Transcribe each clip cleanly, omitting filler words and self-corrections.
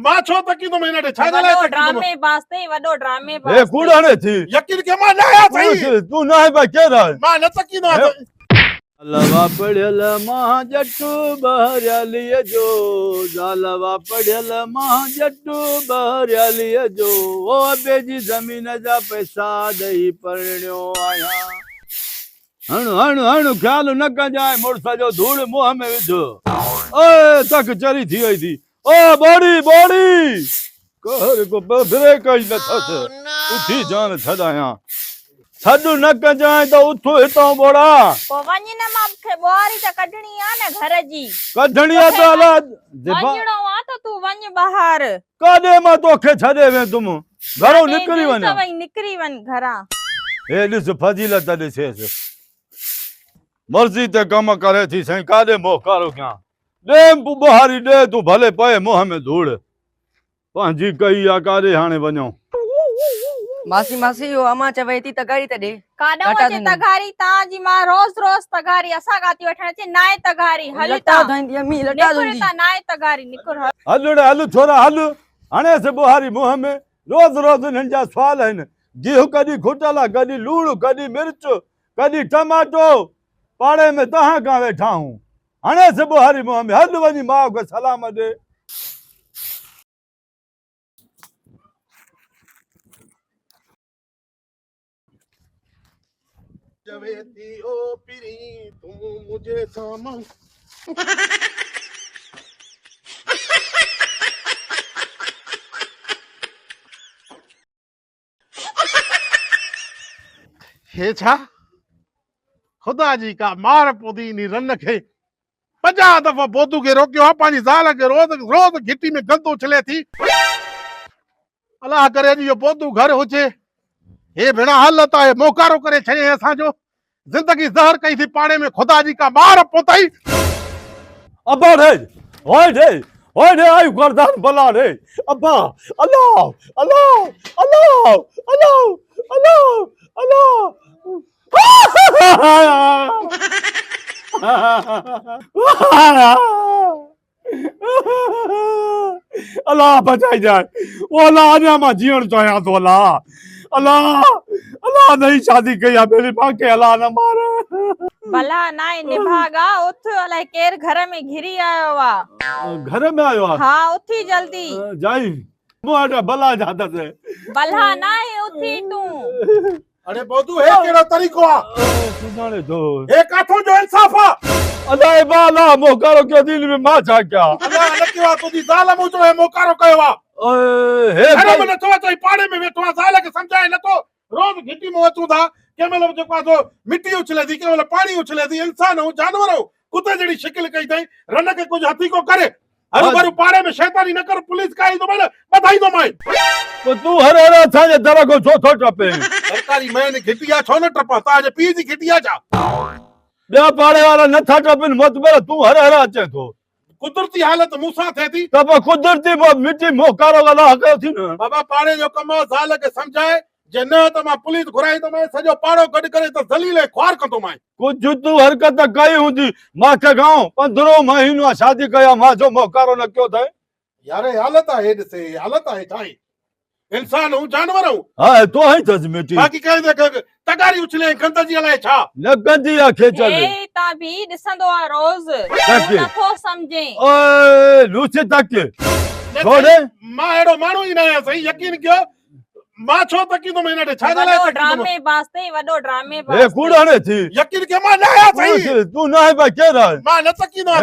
मां छो तकी तो महीने छा वॾो लाए ड्रामे बास्ते वॾो ड्रामे ए बास्ते कूड़ाने थी यकीन के मां ना आया सही तू ना है भाई केरा मां न तकी ना जालवा पढ़ियल मां जट्टू बहरियालीअ जो जालवा पढ़ियल मां जट्टू बहरियालीअ जो ओ अबे जी ज़मीन जा पैसा ॾेई परिणियो आहियां हण हण हण ख्याल न कजांइ मुड़स जो धूड़ मुंह में विझो ओए तक चरी थी वई थी ओ बॉडी बॉडी कहर को ब्रेक ही न थस उठी जान छॾायां छॾ न कजांइ त उथो हितां बोड़ा पो वञ न मां मूंखे ॿुहारी त कढणी आ न घर जी कढणी आ त अला वञणो आ त तूं वञ ॿाहिर काॾे मां तोखे छॾे वेंदुमि घरो निकिरी वञा वई निकिरी वञ घरां हे ॾिस फजीलत ॾिसेसि मर्ज़ी ते कम करे थी साईं काॾे मोहकारो कयां ॾे बुहारी ॾे तूं भले पए मुंह में धूड़ पंहिंजी कई आहे काॾे हाणे वञूं मासी मासी यो अम्मा चवे थी तगारी त ॾे काॾो अचे तगारी तांजी मां रोज़ रोज़ तगारी असां काती वठण अचे नाए तगारी हल लटा धंदी अम्मी लटा निकुर धंदी ता नाए तगारी निकुर हल रे हल छोरा हल हाणे से बुहारी मुंह में रोज़ रोज़ हिननि जा सुवाल आहिनि गिहु कॾहिं खुटल आहे कॾहिं लूण कॾहिं मिर्च कॾहिं टमाटो पाड़े में तव्हां खां वेठा आहियूं हाणे से बुहारी मुंह में हल वञी माउ खे सलाम ॾे जवेती ओ पिरी तू मुझे सामन हे छा खुदा जी का मार पोदी नी रन खे 50 दफ़ा बोतू के रोकियो आहे पंहिंजी ज़ाल खे रोज़ रोज़ घिटी में गंद उछले थी अल्लाह करे अॼु इहो बोतू घर हुजे हे भेणा हालत आहे मोकारो करे छॾे असांजो जिंदगी ज़हर कई थी पाड़े में खुदा जी का मार पोतई अब्बा रे ओए रे आयु गर्दान बला रे अब्बा अल्लाह अल्लाह अल्लाह अल्लाह अल्लाह अल्लाह अल्लाह बचाई जाए वो अल्लाह अञा मां जीअण चाहियां थो अल्लाह अल्लाह अल्लाह नई शादी कई आहे मेरी मां खे अल्लाह न मार भला नाए निभागा उथ अलाए केर घर में घिरी आयो आ घर में आयो आहे हां उथी जल्दी जाई मोटा भला जाता से भला नाए उथी तू अरे बोतू हे केड़ो तरीको आहे सुनाने दो हे काथो जो इंसाफ आहे अल्लाह बाला मोकारो के दिल में मां छा क्या अल्लाह न कियो आहे तुंहिंजी ज़ाल मूं जो हे मोकारो कयो आहे ओए हे घर में नथो अचो पाड़े में वेठो आहे ज़ाल खे सम्झाए नथो रोज़ घिटी में अचूं था कंहिं महिल जेको आहे सो मिटी उछले थी कंहिं महिल पाणी उछले थी इंसान ऐं जानवर ऐं कुते जहिड़ी शिकिल कई अथई रन खे कुझु हथी को करे हरू भरू पाड़े में शैतानी न कर पुलिस का ईंदो मां ॿधाई थो मां तो तू हर हर असांजे दर को छो थो टपे सरकारी मैन घिटिया छो न टपा तव्हांजे पीउ जी घिटिया छा ॿिया पाड़े वारा नथा टपनि मतबर तू हर हर अचे थो कुदरती हालत मूंसां थिए थी त पोइ कुदरती मिटी मोकारो अलाह कयो थी न बाबा पाड़े जो कमु आहे ज़ाल खे सम्झाए जे न त मां पुलिस घुराई थो मां सॼो पाड़ो गॾु करे त ज़लील ख्वार कंदो मां कुझु तू हरकत कई हूंदी मूंखे गांव 15 महीनो आहे शादी कया मां जो मोकारो न कयो अथई यार हालत आहे ॾिसे हालत आहे छा आहे इंसान हूं जानवर हूं हा तो ही थस मिटी बाक़ी कहीं तगारी उछले गंद जी अलाए छा न कंदी आहे खेचल ए ता भी ॾिसंदो आ रोज़ ताके नथो समझे ओए लूचे तक छोड़े मां एड़ो माण्हू ई न आहियां सही यकीन कयो मां छो तकी तो महीने छा लाए वॾो ड्रामे बास्ते वॾो ड्रामे हे बास्ते कूड़ाने थी यकीन कयो मां न आहियां सही तू ना है भाई केरा मां न तकी न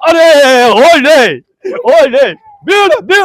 अरे ओए रे बियो